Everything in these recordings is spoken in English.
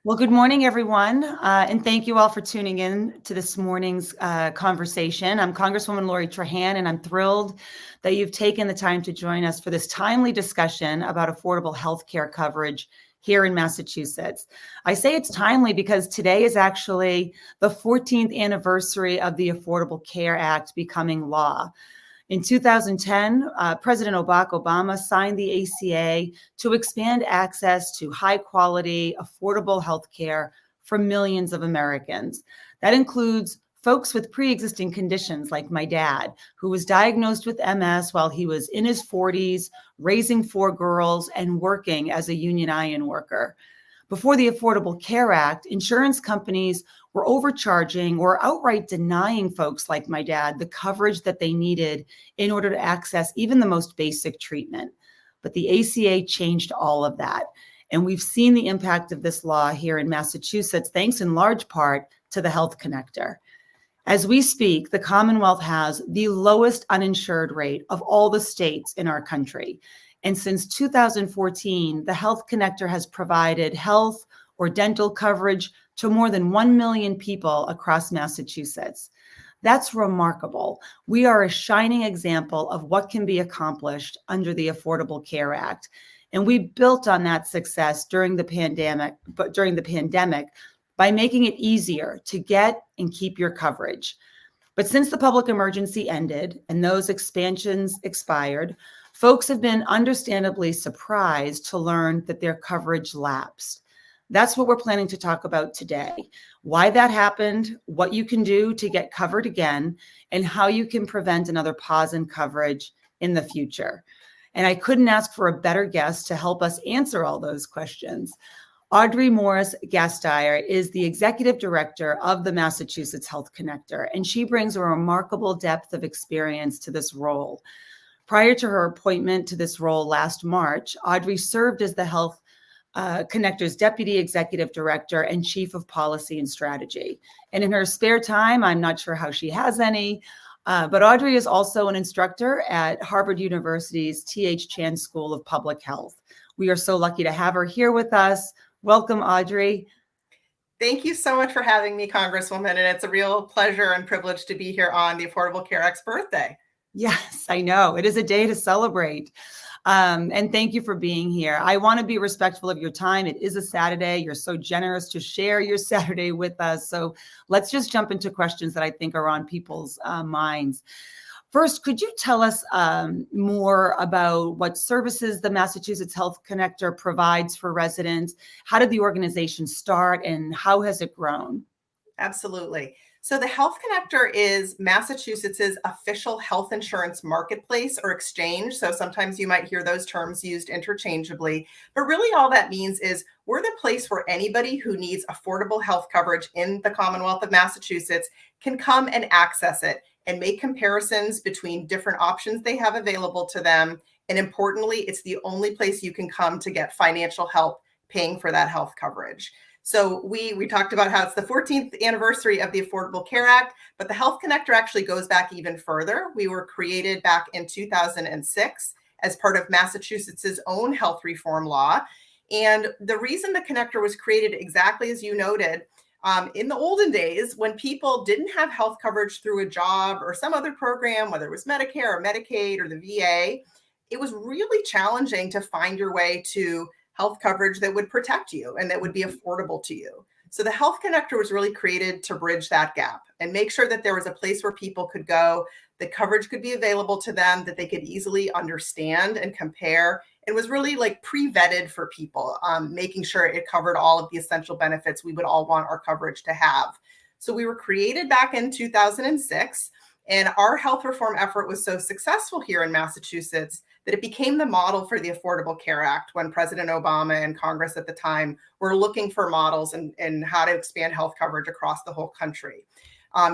Well, good morning, everyone, and thank you all for tuning in to this morning's conversation. I'm Congresswoman Lori Trahan, and I'm thrilled that you've taken the time to join us for this timely discussion about affordable health care coverage here in Massachusetts. I say it's timely because today is actually the 14th anniversary of the Affordable Care Act becoming law. In 2010, President Barack Obama signed the ACA to expand access to high quality, affordable health care for millions of Americans. That includes folks with pre-existing conditions like my dad, who was diagnosed with MS while he was in his 40s, raising 4 girls and working as a union iron worker. Before the Affordable Care Act, insurance companies were overcharging or outright denying folks like my dad the coverage that they needed in order to access even the most basic treatment. But the ACA changed all of that. And we've seen the impact of this law here in Massachusetts, thanks in large part to the Health Connector. As we speak, the Commonwealth has the lowest uninsured rate of all the states in our country. And since 2014, the Health Connector has provided health or dental coverage to more than 1 million people across Massachusetts. That's remarkable. We are a shining example of what can be accomplished under the Affordable Care Act. And we built on that success during the pandemic, by making it easier to get and keep your coverage. But since the public emergency ended and those expansions expired, folks have been understandably surprised to learn that their coverage lapsed. That's what we're planning to talk about today. Why that happened, what you can do to get covered again, and how you can prevent another pause in coverage in the future. And I couldn't ask for a better guest to help us answer all those questions. Audrey Morris Gasteyer is the executive director of the Massachusetts Health Connector, and she brings a remarkable depth of experience to this role. Prior to her appointment to this role last March, Audrey served as the Health Connector's Deputy Executive Director and Chief of Policy and Strategy. And in her spare time, I'm not sure how she has any, but Audrey is also an instructor at Harvard University's T.H. Chan School of Public Health. We are so lucky to have her here with us. Welcome, Audrey. Thank you so much for having me, Congresswoman. And it's a real pleasure and privilege to be here on the Affordable Care Act's birthday. Yes, I know. It is a day to celebrate. And thank you for being here. I want to be respectful of your time. It is a Saturday. You're so generous to share your Saturday with us. So let's just jump into questions that I think are on people's minds. First, could you tell us more about what services the Massachusetts Health Connector provides for residents? How did the organization start and how has it grown? Absolutely. So the Health Connector is Massachusetts's official health insurance marketplace or exchange. So sometimes you might hear those terms used interchangeably, but really all that means is we're the place where anybody who needs affordable health coverage in the Commonwealth of Massachusetts can come and access it and make comparisons between different options they have available to them. And importantly, it's the only place you can come to get financial help paying for that health coverage. So we talked about how it's the 14th anniversary of the Affordable Care Act, but the Health Connector actually goes back even further. We were created back in 2006 as part of Massachusetts's own health reform law. And the reason the Connector was created, exactly as you noted, in the olden days, when people didn't have health coverage through a job or some other program, whether it was Medicare or Medicaid or the VA, it was really challenging to find your way to health coverage that would protect you and that would be affordable to you. So the Health Connector was really created to bridge that gap and make sure that there was a place where people could go, that coverage could be available to them, that they could easily understand and compare. It was really like pre-vetted for people, making sure it covered all of the essential benefits we would all want our coverage to have. So we were created back in 2006, and our health reform effort was so successful here in Massachusetts that it became the model for the Affordable Care Act when President Obama and Congress at the time were looking for models and how to expand health coverage across the whole country.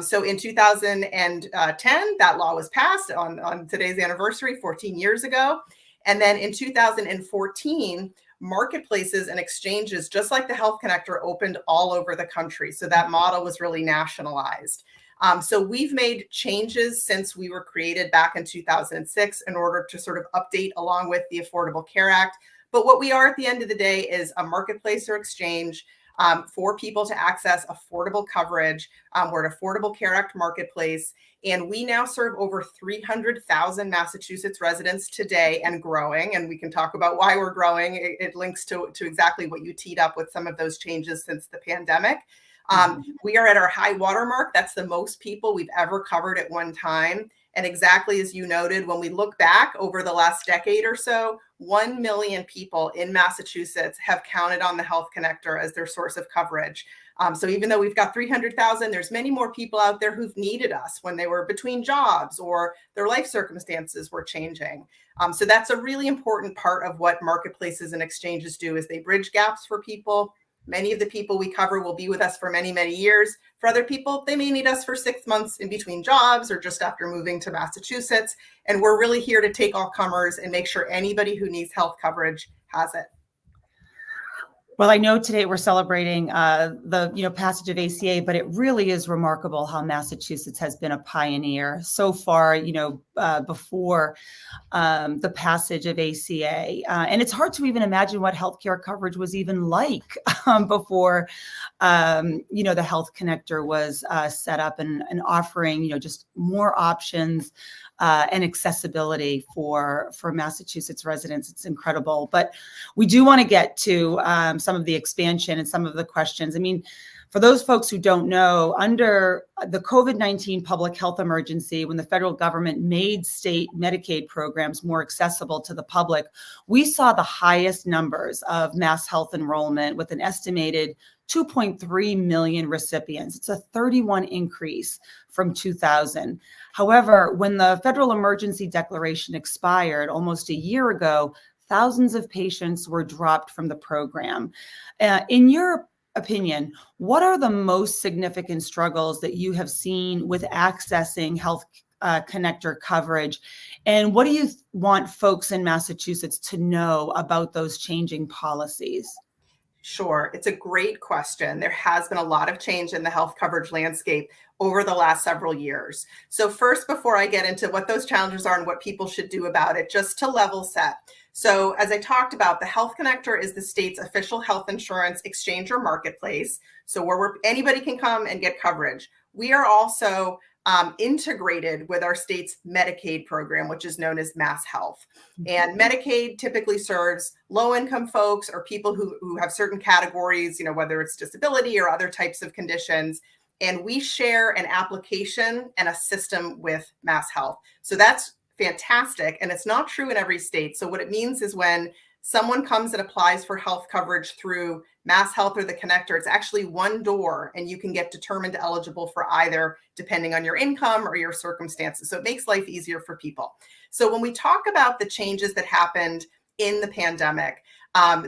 So in 2010, that law was passed on today's anniversary, 14 years ago. And then in 2014, marketplaces and exchanges, just like the Health Connector, opened all over the country. So that model was really nationalized. So we've made changes since we were created back in 2006 in order to sort of update along with the Affordable Care Act. But what we are at the end of the day is a marketplace or exchange for people to access affordable coverage. We're an Affordable Care Act marketplace, and we now serve over 300,000 Massachusetts residents today and growing. And we can talk about why we're growing. It links to exactly what you teed up with some of those changes since the pandemic. We are at our high water mark. That's the most people we've ever covered at one time. And exactly as you noted, when we look back over the last decade or so, 1 million people in Massachusetts have counted on the Health Connector as their source of coverage. So even though we've got 300,000, there's many more people out there who've needed us when they were between jobs or their life circumstances were changing. So that's a really important part of what marketplaces and exchanges do, is they bridge gaps for people. Many of the people we cover will be with us for many, many years. For other people, they may need us for 6 months in between jobs or just after moving to Massachusetts. And we're really here to take all comers and make sure anybody who needs health coverage has it. Well, I know today we're celebrating the passage of ACA, but it really is remarkable how Massachusetts has been a pioneer so far. Before the passage of ACA, and it's hard to even imagine what healthcare coverage was even like before the Health Connector was set up and offering just more options and accessibility for Massachusetts residents. It's incredible. But we do want to get to some of the expansion and some of the questions. I mean, for those folks who don't know, under the COVID-19 public health emergency, when the federal government made state Medicaid programs more accessible to the public, we saw the highest numbers of MassHealth enrollment with an estimated 2.3 million recipients. It's a 31 increase from 2000. However, when the federal emergency declaration expired almost a year ago, thousands of patients were dropped from the program. In your opinion, what are the most significant struggles that you have seen with accessing Health Connector coverage? And what do you want folks in Massachusetts to know about those changing policies? Sure. It's a great question. There has been a lot of change in the health coverage landscape over the last several years. So first, before I get into what those challenges are and what people should do about it, just to level set. So as I talked about, the Health Connector is the state's official health insurance exchange or marketplace. So where anybody can come and get coverage. We are also integrated with our state's Medicaid program, which is known as MassHealth. And Medicaid typically serves low-income folks or people who have certain categories, whether it's disability or other types of conditions. And we share an application and a system with MassHealth. So that's fantastic. And it's not true in every state. So what it means is when someone comes and applies for health coverage through MassHealth or the Connector, it's actually one door and you can get determined eligible for either depending on your income or your circumstances. So it makes life easier for people. So when we talk about the changes that happened in the pandemic,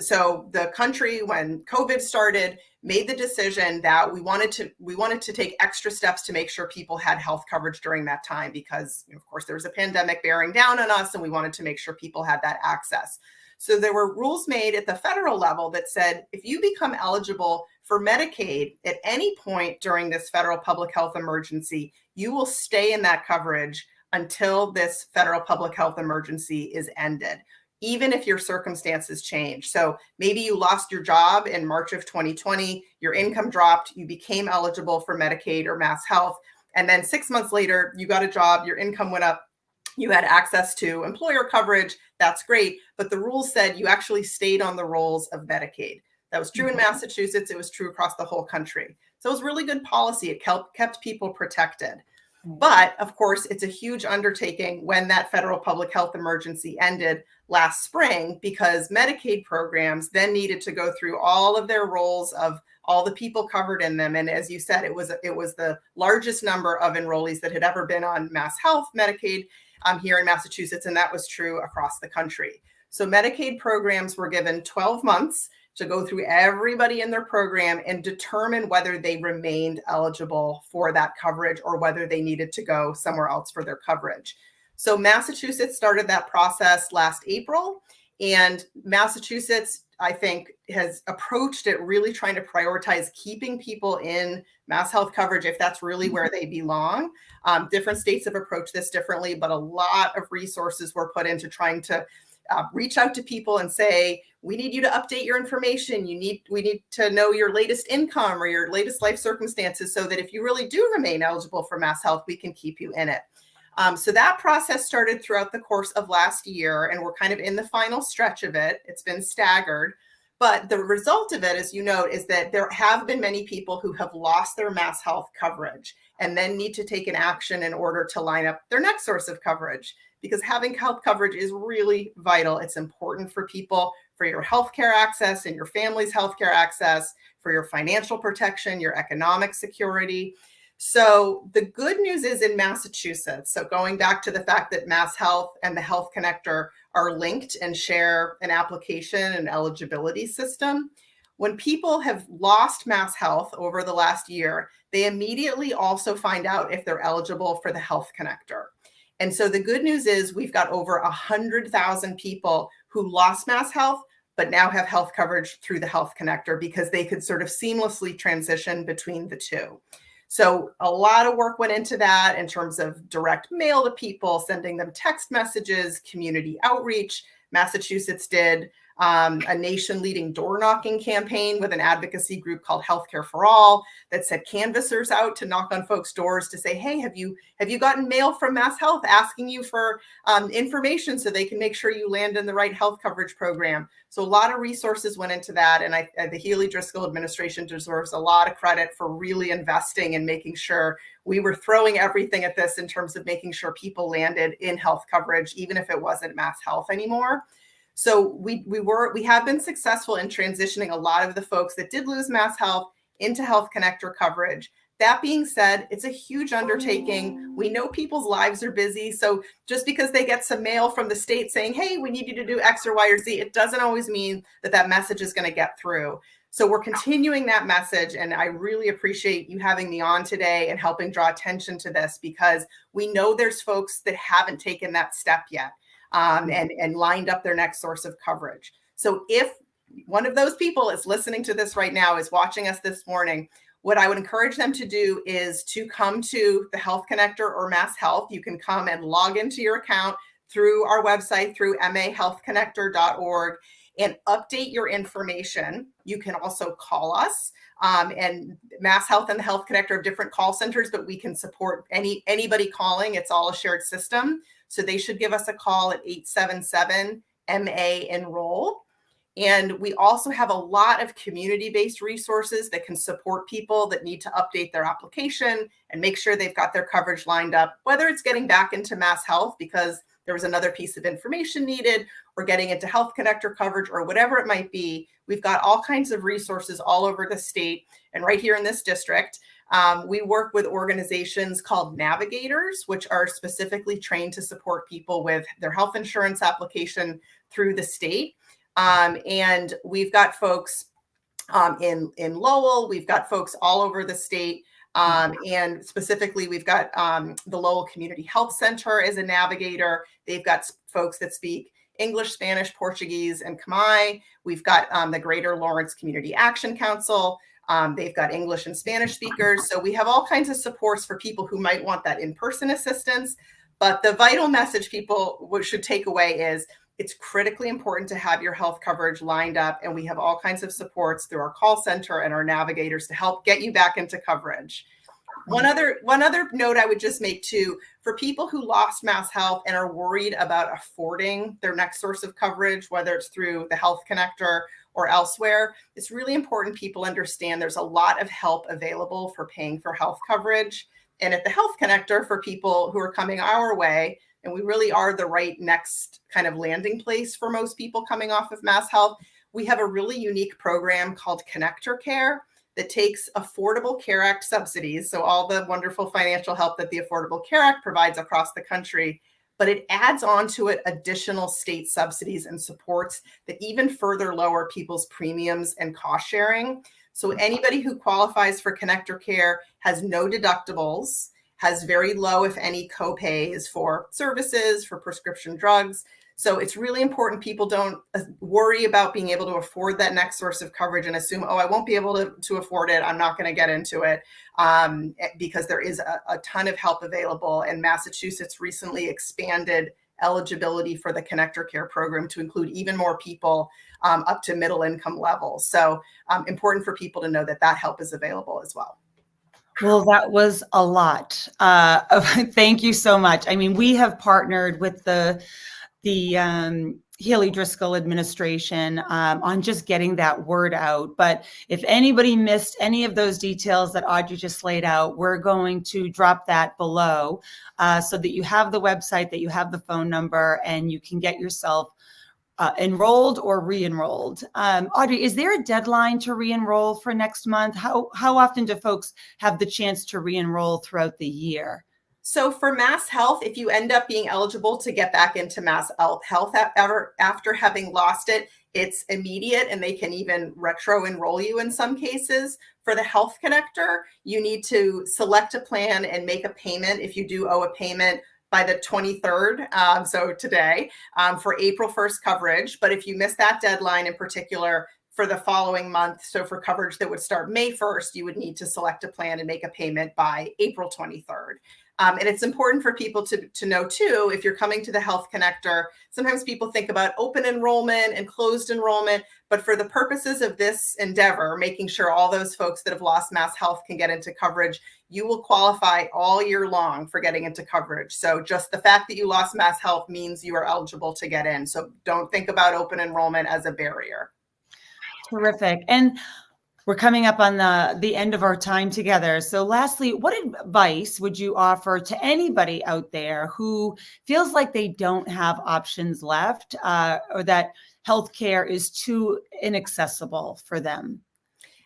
so the country, when COVID started, made the decision that we wanted to take extra steps to make sure people had health coverage during that time because, of course, there was a pandemic bearing down on us and we wanted to make sure people had that access. So there were rules made at the federal level that said, if you become eligible for Medicaid at any point during this federal public health emergency, you will stay in that coverage until this federal public health emergency is ended, even if your circumstances change. So maybe you lost your job in March of 2020, your income dropped, you became eligible for Medicaid or MassHealth, and then 6 months later, you got a job, your income went up, you had access to employer coverage, that's great. But the rules said you actually stayed on the rolls of Medicaid. That was true in Massachusetts. It was true across the whole country. So it was really good policy. It kept people protected. But of course, it's a huge undertaking when that federal public health emergency ended last spring, because Medicaid programs then needed to go through all of their rolls of all the people covered in them. And as you said, it was the largest number of enrollees that had ever been on MassHealth Medicaid here in Massachusetts, and that was true across the country. So Medicaid programs were given 12 months to go through everybody in their program and determine whether they remained eligible for that coverage or whether they needed to go somewhere else for their coverage. So Massachusetts started that process last April, and Massachusetts, I think, has approached it really trying to prioritize keeping people in MassHealth coverage if that's really where they belong. Different states have approached this differently, but a lot of resources were put into trying to reach out to people and say, we need you to update your information. We need to know your latest income or your latest life circumstances so that if you really do remain eligible for MassHealth, we can keep you in it. So that process started throughout the course of last year, and we're kind of in the final stretch of it. It's been staggered. But the result of it, as you note, is that there have been many people who have lost their MassHealth coverage and then need to take an action in order to line up their next source of coverage. Because having health coverage is really vital. It's important for people, for your healthcare access and your family's healthcare access, for your financial protection, your economic security. So the good news is in Massachusetts, so going back to the fact that MassHealth and the Health Connector are linked and share an application and eligibility system, when people have lost MassHealth over the last year, they immediately also find out if they're eligible for the Health Connector. And so the good news is we've got over 100,000 people who lost MassHealth, but now have health coverage through the Health Connector because they could sort of seamlessly transition between the two. So a lot of work went into that in terms of direct mail to people, sending them text messages, community outreach. Massachusetts did a nation-leading door-knocking campaign with an advocacy group called Healthcare for All that sent canvassers out to knock on folks' doors to say, hey, have you gotten mail from MassHealth asking you for information so they can make sure you land in the right health coverage program? So a lot of resources went into that, and the Healy-Driscoll administration deserves a lot of credit for really investing and making sure we were throwing everything at this in terms of making sure people landed in health coverage, even if it wasn't MassHealth anymore. So we have been successful in transitioning a lot of the folks that did lose MassHealth into Health Connector coverage. That being said, it's a huge undertaking. We know people's lives are busy. So just because they get some mail from the state saying, hey, we need you to do X or Y or Z, it doesn't always mean that message is going to get through. So we're continuing that message. And I really appreciate you having me on today and helping draw attention to this, because we know there's folks that haven't taken that step yet. And lined up their next source of coverage. So if one of those people is listening to this right now, is watching us this morning, what I would encourage them to do is to come to the Health Connector or MassHealth. You can come and log into your account through our website, through mahealthconnector.org, and update your information. You can also call us. And MassHealth and the Health Connector have different call centers, but we can support anybody calling. It's all a shared system. So they should give us a call at 877-MA-ENROLL. And we also have a lot of community-based resources that can support people that need to update their application and make sure they've got their coverage lined up, whether it's getting back into MassHealth because there was another piece of information needed, or getting into Health Connector coverage, or whatever it might be. We've got all kinds of resources all over the state and right here in this district. We work with organizations called navigators, which are specifically trained to support people with their health insurance application through the state. And we've got folks in Lowell, we've got folks all over the state. And specifically, we've got the Lowell Community Health Center as a navigator. They've got folks that speak English, Spanish, Portuguese, and Khmer. We've got the Greater Lawrence Community Action Council. They've got English and Spanish speakers. So we have all kinds of supports for people who might want that in-person assistance. But the vital message people should take away is it's critically important to have your health coverage lined up. And we have all kinds of supports through our call center and our navigators to help get you back into coverage. One other note I would just make too, for people who lost MassHealth and are worried about affording their next source of coverage, whether it's through the Health Connector or elsewhere, it's really important people understand there's a lot of help available for paying for health coverage. And at the Health Connector, for people who are coming our way, and we really are the right next kind of landing place for most people coming off of MassHealth, we have a really unique program called Connector Care that takes Affordable Care Act subsidies, so all the wonderful financial help that the Affordable Care Act provides across the country, but it adds on to it additional state subsidies and supports that even further lower people's premiums and cost sharing. So anybody who qualifies for Connector Care has no deductibles, has very low, if any, copays for services, for prescription drugs. So it's really important people don't worry about being able to afford that next source of coverage and assume, oh, I won't be able to afford it, I'm not going to get into it, because there is a ton of help available. And Massachusetts recently expanded eligibility for the Connector Care program to include even more people up to middle income levels. So important for people to know that that help is available as well. Well, that was a lot. Thank you so much. I mean, we have partnered with the Healy Driscoll administration on just getting that word out. But if anybody missed any of those details that Audrey just laid out, we're going to drop that below so that you have the website, that you have the phone number, and you can get yourself enrolled or re-enrolled. Audrey, is there a deadline to re-enroll for next month? How often do folks have the chance to re-enroll throughout the year? So for MassHealth, if you end up being eligible to get back into MassHealth after having lost it, it's immediate, and they can even retro enroll you in some cases. For the Health Connector, you need to select a plan and make a payment if you do owe a payment by the 23rd, so today, for April 1st coverage. But if you miss that deadline in particular, for the following month, so for coverage that would start May 1st, you would need to select a plan and make a payment by April 23rd. And it's important for people to know too, if you're coming to the Health Connector, sometimes people think about open enrollment and closed enrollment, but for the purposes of this endeavor, making sure all those folks that have lost MassHealth can get into coverage, you will qualify all year long for getting into coverage. So just the fact that you lost MassHealth means you are eligible to get in. So don't think about open enrollment as a barrier. Terrific. And we're coming up on the end of our time together. So lastly, what advice would you offer to anybody out there who feels like they don't have options left or that healthcare is too inaccessible for them?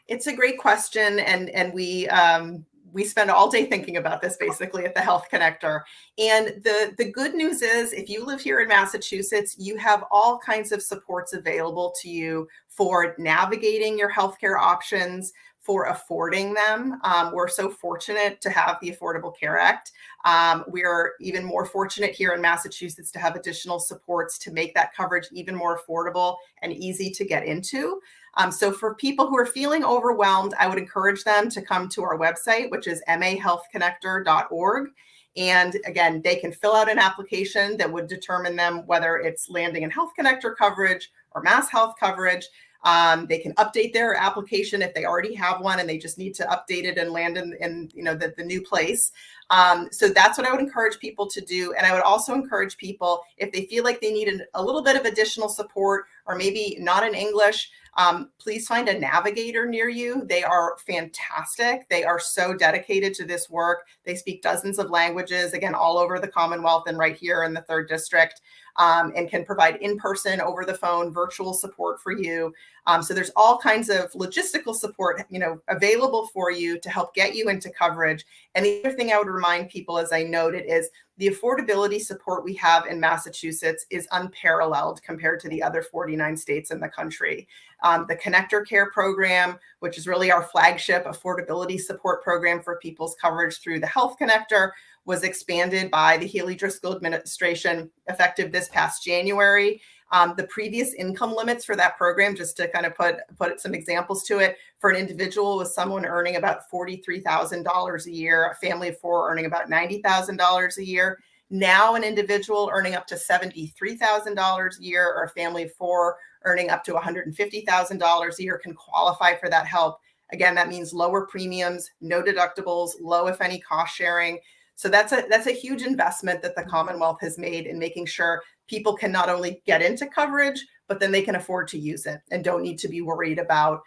It's a great question. And we spend all day thinking about this basically at the Health Connector. And the good news is, if you live here in Massachusetts, you have all kinds of supports available to you for navigating your healthcare options, for affording them. We're so fortunate to have the Affordable Care Act. We're even more fortunate here in Massachusetts to have additional supports to make that coverage even more affordable and easy to get into. So for people who are feeling overwhelmed, I would encourage them to come to our website, which is mahealthconnector.org. And again, they can fill out an application that would determine them whether it's landing in Health Connector coverage or MassHealth coverage. They can update their application if they already have one and they just need to update it and land in the new place. So that's what I would encourage people to do. And I would also encourage people, if they feel like they need a little bit of additional support or maybe not in English, please find a navigator near you. They are fantastic. They are so dedicated to this work. They speak dozens of languages, again, all over the Commonwealth and right here in the 3rd District, and can provide in-person, over the phone, virtual support for you. So there's all kinds of logistical support, available for you to help get you into coverage. And the other thing I would remind people, as I noted, is the affordability support we have in Massachusetts is unparalleled compared to the other 49 states in the country. The Connector Care program, which is really our flagship affordability support program for people's coverage through the Health Connector, was expanded by the Healy Driscoll administration effective this past January. The previous income limits for that program, just to kind of put some examples to it, for an individual was someone earning about $43,000 a year, a family of 4 earning about $90,000 a year. Now an individual earning up to $73,000 a year, or a family of 4 earning up to $150,000 a year can qualify for that help. Again, that means lower premiums, no deductibles, low, if any, cost sharing. So that's a huge investment that the Commonwealth has made in making sure people can not only get into coverage, but then they can afford to use it and don't need to be worried about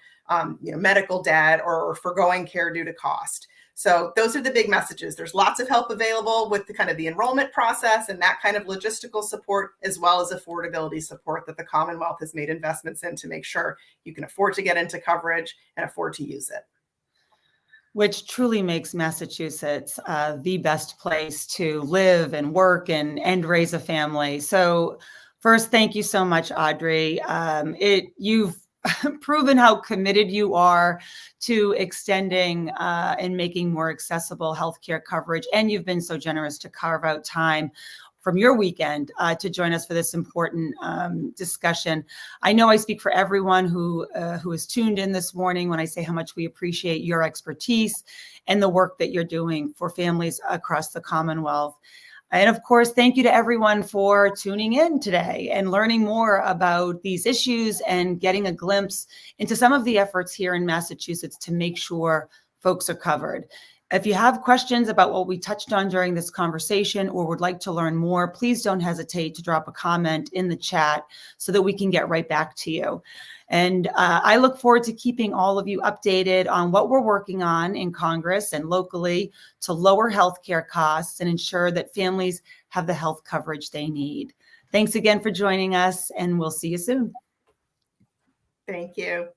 medical debt or foregoing care due to cost. So those are the big messages. There's lots of help available with the kind of the enrollment process and that kind of logistical support, as well as affordability support that the Commonwealth has made investments in to make sure you can afford to get into coverage and afford to use it. Which truly makes Massachusetts the best place to live and work and raise a family. So first, thank you so much, Audrey. You've proven how committed you are to extending and making more accessible healthcare coverage. And you've been so generous to carve out time from your weekend to join us for this important discussion. I know I speak for everyone who is tuned in this morning when I say how much we appreciate your expertise and the work that you're doing for families across the Commonwealth. And of course, thank you to everyone for tuning in today and learning more about these issues and getting a glimpse into some of the efforts here in Massachusetts to make sure folks are covered. If you have questions about what we touched on during this conversation or would like to learn more, please don't hesitate to drop a comment in the chat so that we can get right back to you. And I look forward to keeping all of you updated on what we're working on in Congress and locally to lower healthcare costs and ensure that families have the health coverage they need. Thanks again for joining us, and we'll see you soon. Thank you.